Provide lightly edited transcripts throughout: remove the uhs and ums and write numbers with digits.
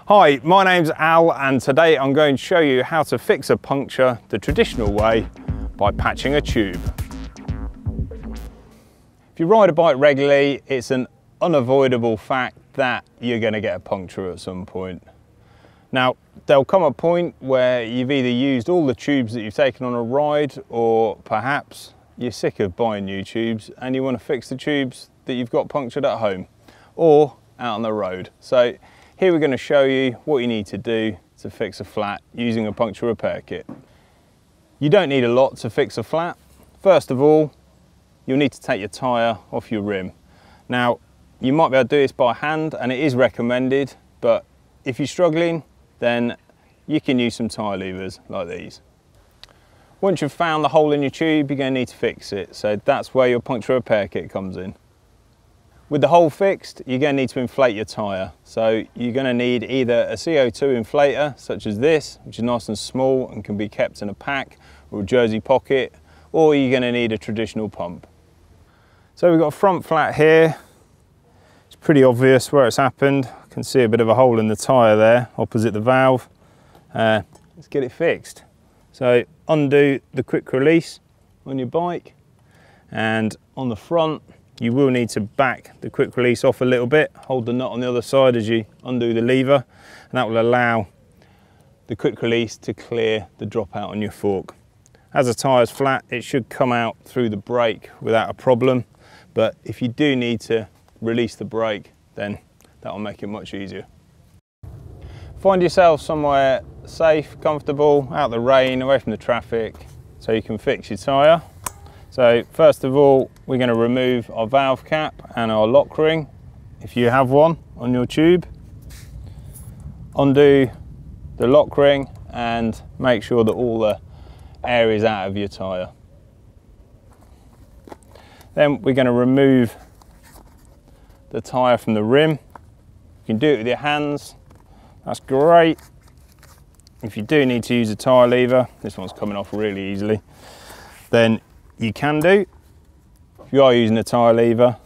Hi, my name's Al and today I'm going to show you how to fix a puncture the traditional way by patching a tube. If you ride a bike regularly, it's an unavoidable fact that you're going to get a puncture at some point. Now, there'll come a point where you've either used all the tubes that you've taken on a ride, or perhaps you're sick of buying new tubes and you want to fix the tubes that you've got punctured at home or out on the road. So here we're going to show you what you need to do to fix a flat using a puncture repair kit. You don't need a lot to fix a flat. First of all, you'll need to take your tyre off your rim. Now, you might be able to do this by hand and it is recommended, but if you're struggling, then you can use some tyre levers like these. Once you've found the hole in your tube, you're going to need to fix it. So that's where your puncture repair kit comes in. With the hole fixed, you're going to need to inflate your tyre. So you're going to need either a CO2 inflator, such as this, which is nice and small and can be kept in a pack or a jersey pocket, or you're going to need a traditional pump. So we've got a front flat here. It's pretty obvious where it's happened. I can see a bit of a hole in the tyre there, opposite the valve. Let's get it fixed. So undo the quick release on your bike, and on the front, you will need to back the quick release off a little bit, hold the nut on the other side as you undo the lever, and that will allow the quick release to clear the dropout on your fork. As the tyre's flat, it should come out through the brake without a problem, but if you do need to release the brake, then that will make it much easier. Find yourself somewhere safe, comfortable, out of the rain, away from the traffic, so you can fix your tyre. So first of all, we're going to remove our valve cap and our lock ring, if you have one on your tube. Undo the lock ring and make sure that all the air is out of your tyre. Then we're going to remove the tyre from the rim. You can do it with your hands, that's great. If you do need to use a tyre lever, this one's coming off really easily, then you can do. If you are using a tyre lever,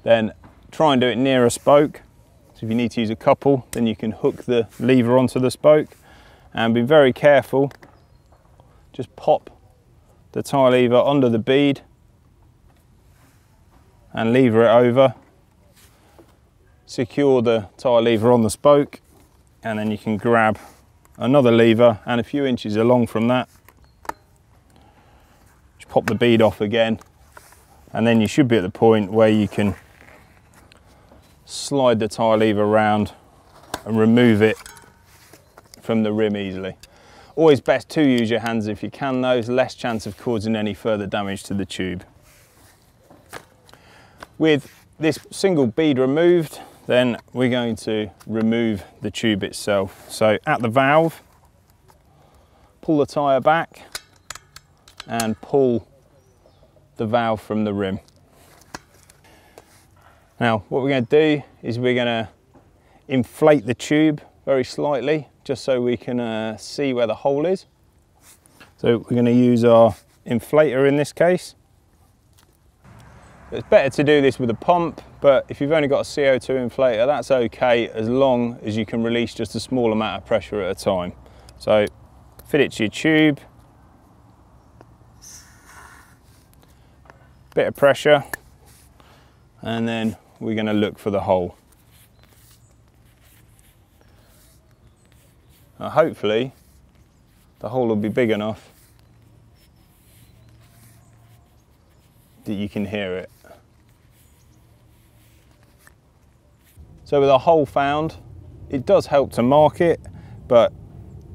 then try and do it near a spoke. So if you need to use a couple, then you can hook the lever onto the spoke, and be very careful. Just pop the tyre lever under the bead and lever it over. Secure the tyre lever on the spoke, and then you can grab another lever, and a few inches along from that, pop the bead off again, and then you should be at the point where you can slide the tyre lever around and remove it from the rim easily. Always best to use your hands if you can, though. There's less chance of causing any further damage to the tube. With this single bead removed, then we're going to remove the tube itself. So at the valve, pull the tyre back and pull the valve from the rim. Now what we're going to do is we're going to inflate the tube very slightly, just so we can see where the hole is. So we're going to use our inflator in this case. It's better to do this with a pump, but if you've only got a CO2 inflator, that's okay, as long as you can release just a small amount of pressure at a time. So fit it to your tube, bit of pressure, and then we're going to look for the hole. Now hopefully the hole will be big enough that you can hear it. So with our hole found, it does help to mark it, but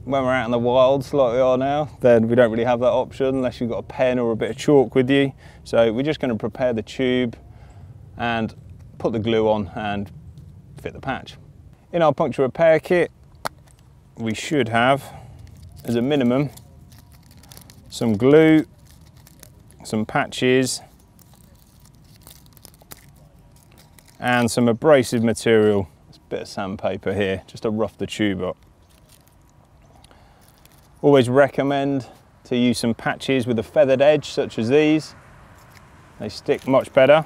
when we're out in the wilds like we are now, then we don't really have that option unless you've got a pen or a bit of chalk with you. So we're just going to prepare the tube and put the glue on and fit the patch. In our puncture repair kit, we should have, as a minimum, some glue, some patches, and some abrasive material. There's a bit of sandpaper here, just to rough the tube up. Always recommend to use some patches with a feathered edge, such as these. They stick much better.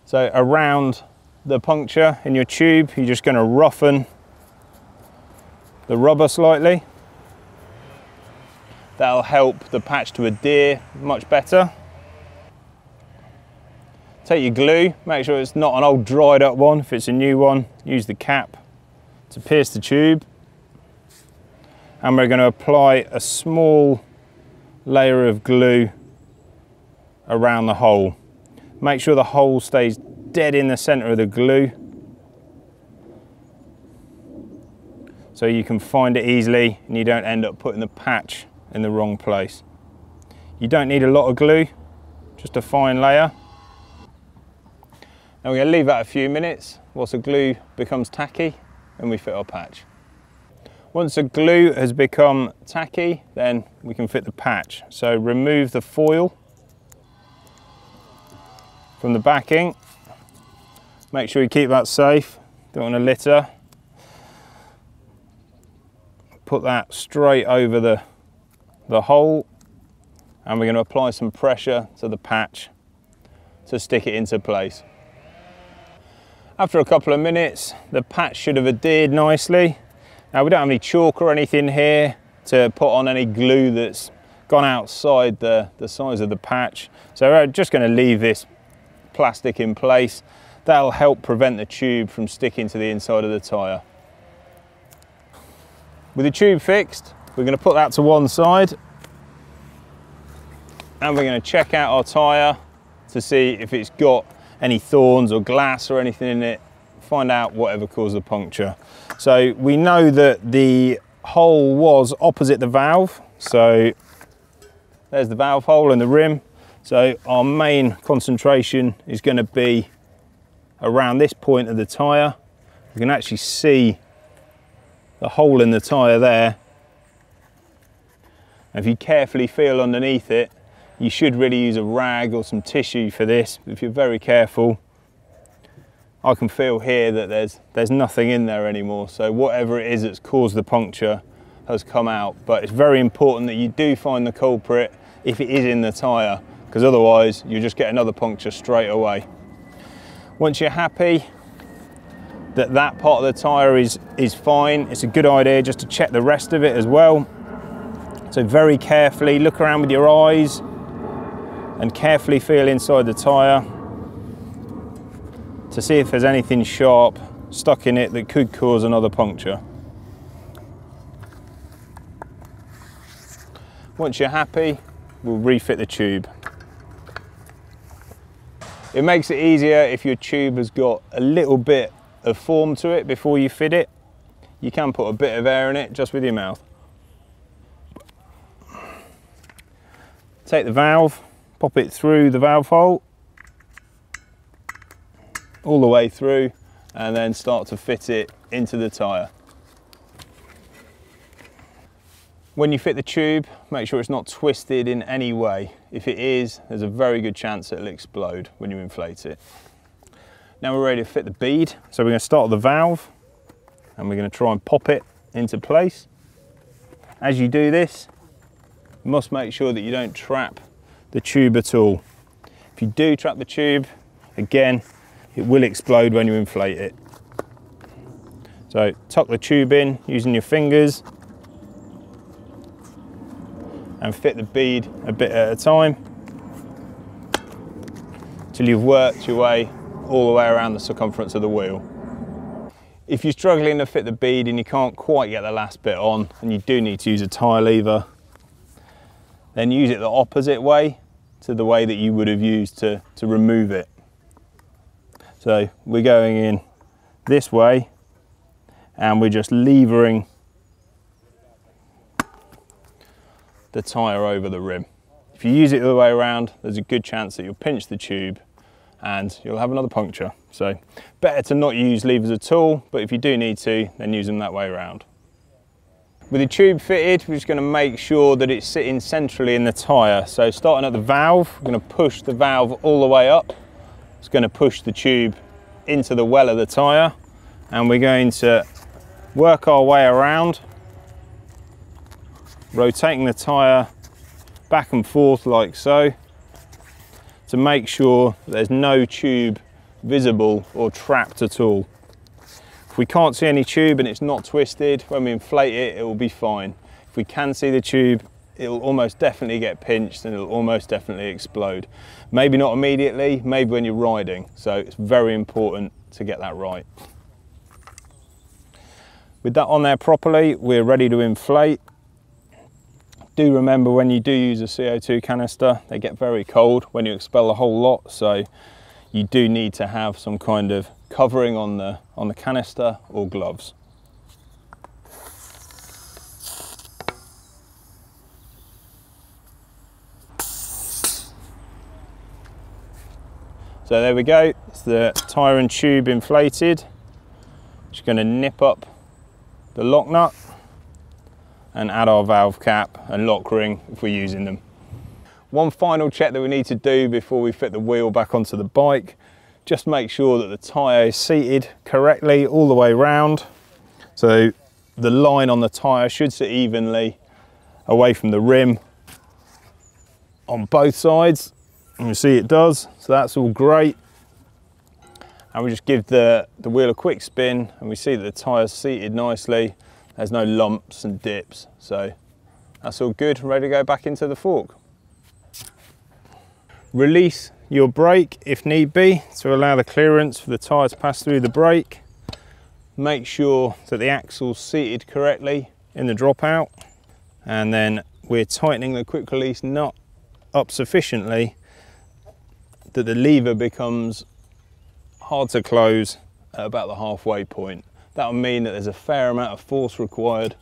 So around the puncture in your tube, you're just going to roughen the rubber slightly. That'll help the patch to adhere much better. Take your glue, make sure it's not an old dried up one. If it's a new one, use the cap to pierce the tube. And we're going to apply a small layer of glue around the hole. Make sure the hole stays dead in the center of the glue so you can find it easily and you don't end up putting the patch in the wrong place. You don't need a lot of glue, just a fine layer. Now we're going to leave that a few minutes whilst the glue becomes tacky and we fit our patch. Once the glue has become tacky, then we can fit the patch. So remove the foil from the backing. Make sure you keep that safe, don't want to litter. Put that straight over the hole, and we're going to apply some pressure to the patch to stick it into place. After a couple of minutes, the patch should have adhered nicely. Now we don't have any chalk or anything here to put on any glue that's gone outside the size of the patch. So we're just going to leave this plastic in place. That'll help prevent the tube from sticking to the inside of the tyre. With the tube fixed, we're going to put that to one side and we're going to check out our tyre to see if it's got any thorns or glass or anything in it, find out whatever caused the puncture. So we know that the hole was opposite the valve, so there's the valve hole and the rim. So our main concentration is going to be around this point of the tyre. You can actually see the hole in the tyre there. And if you carefully feel underneath it, you should really use a rag or some tissue for this. If you're very careful, I can feel here that there's nothing in there anymore. So whatever it is that's caused the puncture has come out. But it's very important that you do find the culprit if it is in the tyre, because otherwise you just get another puncture straight away. Once you're happy that that part of the tyre is fine, it's a good idea just to check the rest of it as well. So very carefully look around with your eyes and carefully feel inside the tyre to see if there's anything sharp stuck in it that could cause another puncture. Once you're happy, we'll refit the tube. It makes it easier if your tube has got a little bit of form to it before you fit it. You can put a bit of air in it just with your mouth. Take the valve, pop it through the valve hole, all the way through, and then start to fit it into the tyre. When you fit the tube, make sure it's not twisted in any way. If it is, there's a very good chance it'll explode when you inflate it. Now we're ready to fit the bead. So we're going to start the valve and we're going to try and pop it into place. As you do this, you must make sure that you don't trap the tube at all. If you do trap the tube, again, it will explode when you inflate it. So tuck the tube in using your fingers and fit the bead a bit at a time till you've worked your way all the way around the circumference of the wheel. If you're struggling to fit the bead and you can't quite get the last bit on and you do need to use a tie lever, then use it the opposite way to the way that you would have used to remove it. So we're going in this way and we're just levering the tyre over the rim. If you use it the other way around, there's a good chance that you'll pinch the tube and you'll have another puncture. So better to not use levers at all, but if you do need to, then use them that way around. With the tube fitted, we're just going to make sure that it's sitting centrally in the tyre. So starting at the valve, we're going to push the valve all the way up. It's going to push the tube into the well of the tyre, and we're going to work our way around, rotating the tyre back and forth like so, to make sure there's no tube visible or trapped at all. If we can't see any tube and it's not twisted, when we inflate it, it will be fine. If we can see the tube, it will almost definitely get pinched and it will almost definitely explode. Maybe not immediately, maybe when you're riding. So it's very important to get that right. With that on there properly, we're ready to inflate. Do remember, when you do use a CO2 canister, they get very cold when you expel a whole lot, so you do need to have some kind of covering on the canister or gloves. So there we go, it's the tyre and tube inflated. Just going to nip up the lock nut and add our valve cap and lock ring if we're using them. One final check that we need to do before we fit the wheel back onto the bike, just make sure that the tyre is seated correctly all the way round. So the line on the tyre should sit evenly away from the rim on both sides. And you see it does, so that's all great. And we just give the wheel a quick spin and we see that the tyre's seated nicely. There's no lumps and dips, so that's all good, ready to go back into the fork. Release your brake if need be to allow the clearance for the tyre to pass through the brake. Make sure that the axle's seated correctly in the dropout, and then we're tightening the quick release nut up sufficiently that the lever becomes hard to close at about the halfway point. That will mean that there's a fair amount of force required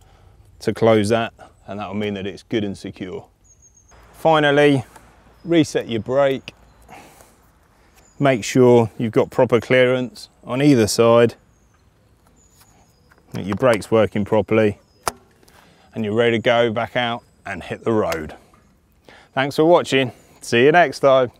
to close that, and that will mean that it's good and secure. Finally, reset your brake. Make sure you've got proper clearance on either side, that your brake's working properly, and you're ready to go back out and hit the road. Thanks for watching. See you next time.